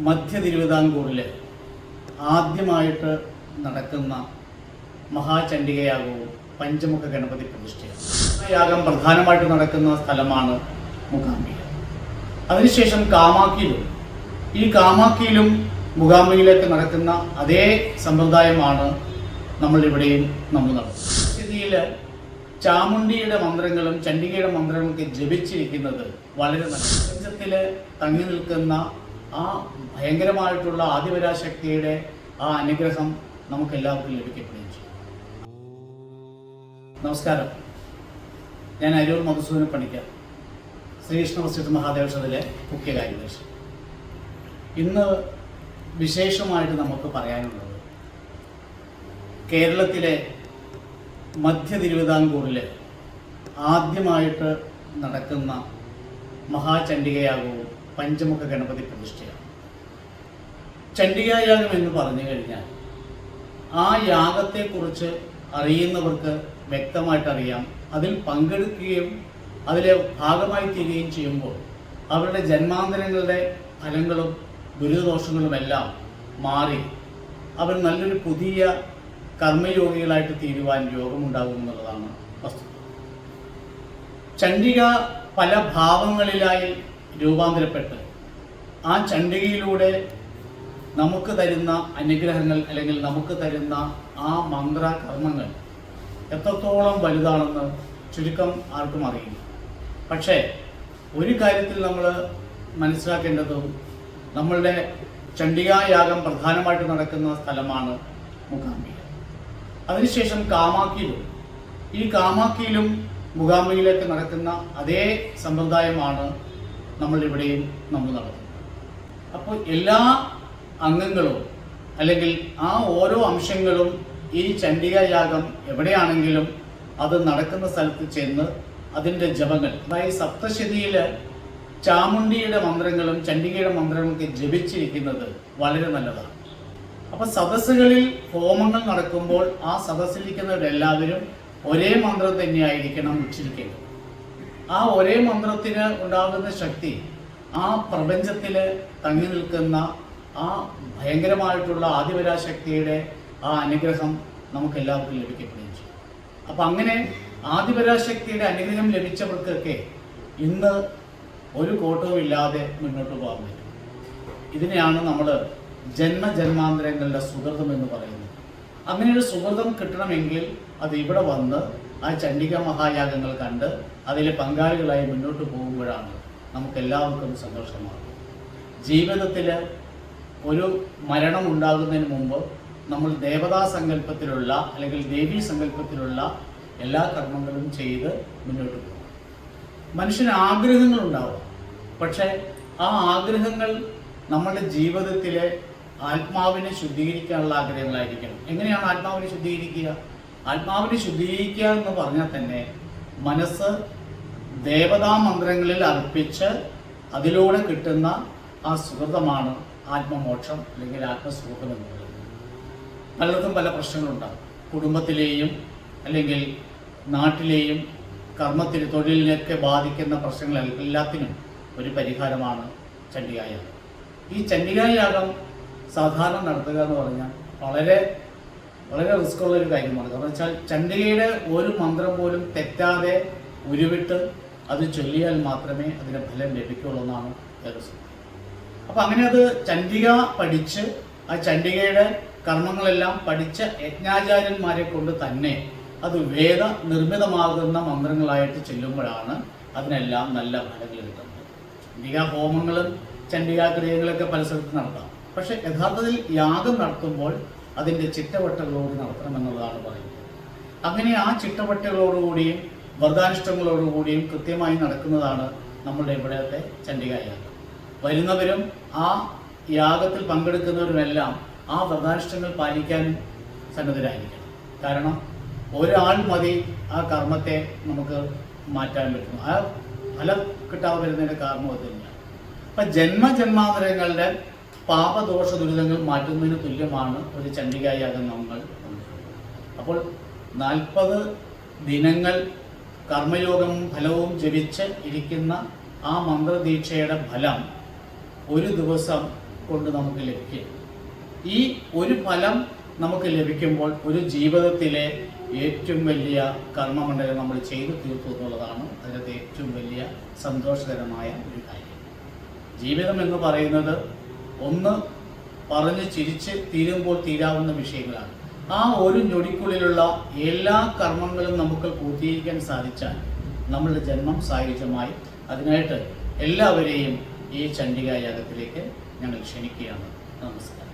മധ്യ തിരുവിതാംകൂറിൽ ആദ്യമായിട്ട് നടക്കുന്ന മഹാചണ്ഡികയാഗവും പഞ്ചമുഖ ഗണപതി പ്രതിഷ്ഠയാണ്. യാഗം പ്രധാനമായിട്ട് നടക്കുന്ന സ്ഥലമാണ് മൂകാംബിക. അതിനുശേഷം കാമാക്കിയിലും മൂകാംബികയിലേക്ക് നടക്കുന്ന അതേ സമ്പ്രദായമാണ് നമ്മളിവിടെയും നടത്തുന്നത്. സ്ഥിതിയിൽ ചാമുണ്ഡിയുടെ മന്ത്രങ്ങളും ചണ്ഡികയുടെ മന്ത്രങ്ങളൊക്കെ ജപിച്ചിരിക്കുന്നത് വളരെ നല്ല പ്രപഞ്ചത്തിൽ തങ്ങി നിൽക്കുന്ന ആ ഭയങ്കരമായിട്ടുള്ള ആദിപരാശക്തിയുടെ ആ അനുഗ്രഹം നമുക്ക് എല്ലാവർക്കും ലഭിക്കപ്പെടുകയും ചെയ്യും. നമസ്കാരം, ഞാൻ അരൂർ മധുസൂദന പണിക്കർ, ശ്രീകൃഷ്ണ വസിഷ്ഠ മഹാദേവക്ഷത്തിലെ മുഖ്യ കാര്യദർശി. ഇന്ന് വിശേഷമായിട്ട് നമുക്ക് പറയാനുള്ളത് കേരളത്തിലെ മധ്യ തിരുവിതാംകൂറിൽ ആദ്യമായിട്ട് നടക്കുന്ന മഹാചണ്ഡികയാഗവും പഞ്ചമുഖ ഗണപതി പ്രതിഷ്ഠയാണ്. ചണ്ഡികായാഗം എന്ന് പറഞ്ഞു കഴിഞ്ഞാൽ ആ യാഗത്തെക്കുറിച്ച് അറിയുന്നവർക്ക് വ്യക്തമായിട്ട് അറിയാം. അതിൽ പങ്കെടുക്കുകയും അതിലെ ഭാഗമായി തീരുകയും ചെയ്യുമ്പോൾ അവരുടെ ജന്മാന്തരങ്ങളുടെ ഫലങ്ങളും ദുരിതദോഷങ്ങളുമെല്ലാം മാറി അവർ നല്ലൊരു പുതിയ കർമ്മയോഗികളായിട്ട് തീരുവാൻ യോഗമുണ്ടാകും എന്നുള്ളതാണ് വസ്തുത. ചണ്ഡിക പല ഭാവങ്ങളിലായി രൂപാന്തരപ്പെട്ട് ആ ചണ്ഡികയിലൂടെ നമുക്ക് തരുന്ന അനുഗ്രഹങ്ങൾ അല്ലെങ്കിൽ നമുക്ക് തരുന്ന ആ മന്ത്രകർമ്മങ്ങൾ എത്രത്തോളം വലുതാണെന്ന് ചുരുക്കം ആർക്കും അറിയില്ല. പക്ഷേ ഒരു കാര്യത്തിൽ നമ്മൾ മനസ്സിലാക്കേണ്ടതും നമ്മളുടെ ചണ്ഡികായാഗം പ്രധാനമായിട്ട് നടക്കുന്ന സ്ഥലമാണ് മൂകാംബിക. അതിനുശേഷം കാമാക്കിയിലും മൂകാംബികയിലേക്ക് നടക്കുന്ന അതേ സമ്പ്രദായമാണ് നമ്മളിവിടെയും നടത്തുന്നത്. അപ്പോൾ എല്ലാ അംഗങ്ങളും അല്ലെങ്കിൽ ആ ഓരോ അംശങ്ങളും ഈ ചണ്ഡികായാഗം എവിടെയാണെങ്കിലും അത് നടക്കുന്ന സ്ഥലത്ത് ചെന്ന് അതിൻ്റെ ജപങ്ങൾ, അതായത് സപ്തശതിയിൽ ചാമുണ്ഡിയുടെ മന്ത്രങ്ങളും ചണ്ഡികയുടെ മന്ത്രങ്ങളൊക്കെ ജപിച്ചിരിക്കുന്നത് വളരെ നല്ലതാണ്. അപ്പോൾ സദസ്സുകളിൽ ഹോമങ്ങൾ നടക്കുമ്പോൾ ആ സദസ്സിലിരിക്കുന്നവരെല്ലാവരും ഒരേ മന്ത്രം തന്നെയായിരിക്കണം ഉച്ചരിക്കേണ്ടത്. ആ ഒരേ മന്ത്രത്തിന് ഉണ്ടാകുന്ന ശക്തി ആ പ്രപഞ്ചത്തിൽ തങ്ങി നിൽക്കുന്ന ആ ഭയങ്കരമായിട്ടുള്ള ആദിപരാശക്തിയുടെ ആ അനുഗ്രഹം നമുക്ക് എല്ലാവർക്കും ലഭിക്കപ്പെടുകയും ചെയ്യും. അപ്പം അങ്ങനെ ആദിപരാശക്തിയുടെ അനുഗ്രഹം ലഭിച്ചവർക്കൊക്കെ ഇന്ന് ഒരു കോട്ടവും ഇല്ലാതെ മുന്നോട്ട് പോകാൻ പറ്റും. ഇതിനെയാണ് നമ്മൾ ജന്മജന്മാന്തരങ്ങളുടെ സുഹൃതം എന്ന് പറയുന്നത്. അങ്ങനെ ഒരു സുഹൃതം കിട്ടണമെങ്കിൽ അത് ഇവിടെ വന്ന് ആ ചണ്ഡിക മഹായാഗങ്ങൾ കണ്ട് അതിലെ പങ്കാളികളായി മുന്നോട്ട് പോകുമ്പോഴാണ് നമുക്ക് എല്ലാവർക്കും സന്തോഷമാകും. ജീവിതത്തിൽ ഒരു മരണം ഉണ്ടാകുന്നതിന് മുമ്പ് നമ്മൾ ദേവതാ സങ്കല്പത്തിലുള്ള അല്ലെങ്കിൽ ദേവീ സങ്കല്പത്തിലുള്ള എല്ലാ കർമ്മങ്ങളും ചെയ്ത് മുന്നോട്ട് പോകും. മനുഷ്യന് ആഗ്രഹങ്ങളുണ്ടാവും, പക്ഷേ ആ ആഗ്രഹങ്ങൾ നമ്മളുടെ ജീവിതത്തിലെ ആത്മാവിനെ ശുദ്ധീകരിക്കാനുള്ള ആഗ്രഹങ്ങളായിരിക്കണം. എങ്ങനെയാണ് ആത്മാവിനെ ശുദ്ധീകരിക്കുക? ആത്മാവിനെ ശുദ്ധീകരിക്കുക എന്ന് പറഞ്ഞാൽ തന്നെ മനസ്സ് ദേവതാ മന്ത്രങ്ങളിൽ അർപ്പിച്ച് അതിലൂടെ കിട്ടുന്ന ആ സുഹൃതമാണ് ആത്മമോക്ഷം അല്ലെങ്കിൽ ആത്മസുഖം എന്ന് പറയുന്നത്. പലർക്കും പല പ്രശ്നങ്ങളുണ്ടാകും. കുടുംബത്തിലെയും അല്ലെങ്കിൽ നാട്ടിലെയും കർമ്മത്തിന് തൊഴിലിനൊക്കെ ബാധിക്കുന്ന പ്രശ്നങ്ങൾ എല്ലാത്തിനും ഒരു പരിഹാരമാണ് ചണ്ഡികായാഗം. ഈ ചണ്ഡികായാഗം സാധാരണ നടത്തുക എന്ന് പറഞ്ഞാൽ വളരെ വളരെ റിസ്ക് ഉള്ളൊരു കാര്യമാണ്. കാരണം വെച്ചാൽ ചണ്ഡികയുടെ ഒരു മന്ത്രം പോലും തെറ്റാതെ ഉരുവിട്ട് അത് ചൊല്ലിയാൽ മാത്രമേ അതിൻ്റെ ഫലം ലഭിക്കുള്ളൂ എന്നാണ് രഹസ്യം. അപ്പം അങ്ങനെ അത് ചണ്ഡിക പഠിച്ച് ആ ചണ്ഡികയുടെ കർമ്മങ്ങളെല്ലാം പഠിച്ച യജ്ഞാചാര്യന്മാരെ കൊണ്ട് തന്നെ അത് വേദ നിർമ്മിതമാകുന്ന മന്ത്രങ്ങളായിട്ട് ചെല്ലുമ്പോഴാണ് അതിനെല്ലാം നല്ല ഫലങ്ങൾ കിട്ടുന്നത്. ചണ്ഡികാ ഹോമങ്ങളും ചണ്ഡികാ ക്രിയകളൊക്കെ പല സ്ഥലത്ത് നടത്താം. പക്ഷെ യഥാർത്ഥത്തിൽ യാഗം നടത്തുമ്പോൾ അതിൻ്റെ ചിട്ടവട്ടങ്ങളോട് നടത്തണമെന്നുള്ളതാണ് പറയുന്നത്. അങ്ങനെ ആ ചിട്ടവട്ടങ്ങളോടുകൂടിയും വ്രതാനുഷ്ഠങ്ങളോടുകൂടിയും കൃത്യമായി നടക്കുന്നതാണ് നമ്മുടെ ഇവിടത്തെ ചണ്ഡികായാഗം. വരുന്നവരും ആ യാഗത്തിൽ പങ്കെടുക്കുന്നവരുമെല്ലാം ആ വ്രതാനുഷ്ഠങ്ങൾ പാലിക്കാൻ സന്നദ്ധരായിരിക്കണം. കാരണം ഒരാൾ മതി ആ കർമ്മത്തെ നമുക്ക് മാറ്റാൻ പറ്റുന്നു. ആ ഫലം കിട്ടാതെ വരുന്നതിൻ്റെ കാരണം അത് തന്നെയാണ്. അപ്പം ജന്മജന്മാന്തരങ്ങളുടെ പാപദോഷ ദുരിതങ്ങൾ മാറ്റുന്നതിന് തുല്യമാണ് ഒരു ചണ്ഡികായാഗം നമ്മൾ. അപ്പോൾ 40 ദിനങ്ങൾ കർമ്മയോഗവും ഫലവും ജപിച്ച് ഇരിക്കുന്ന ആ മന്ത്രദീക്ഷയുടെ ഫലം ഒരു ദിവസം കൊണ്ട് നമുക്ക് ലഭിക്കും. ഈ ഒരു ഫലം നമുക്ക് ലഭിക്കുമ്പോൾ ഒരു ജീവിതത്തിലെ ഏറ്റവും വലിയ കർമ്മമണ്ഡലം നമ്മൾ ചെയ്തു തീർത്തു എന്നുള്ളതാണ് അതിനകത്ത് ഏറ്റവും വലിയ സന്തോഷകരമായ ഒരു കാര്യം. ജീവിതം എന്ന് പറയുന്നത് ഒന്ന് പറഞ്ഞ് ചിരിച്ച് തീരുമ്പോൾ തീരാവുന്ന വിഷയങ്ങളാണ്. ആ ഒരു ഞൊടിക്കുള്ളിലുള്ള എല്ലാ കർമ്മങ്ങളും നമുക്ക് പൂർത്തീകരിക്കാൻ സാധിച്ചാൽ നമ്മളുടെ ജന്മം സായുജ്യമായി. അതിനായിട്ട് എല്ലാവരെയും ഈ ചണ്ഡികാ യാഗത്തിലേക്ക് ഞങ്ങൾ ക്ഷണിക്കുകയാണ്. നമസ്കാരം.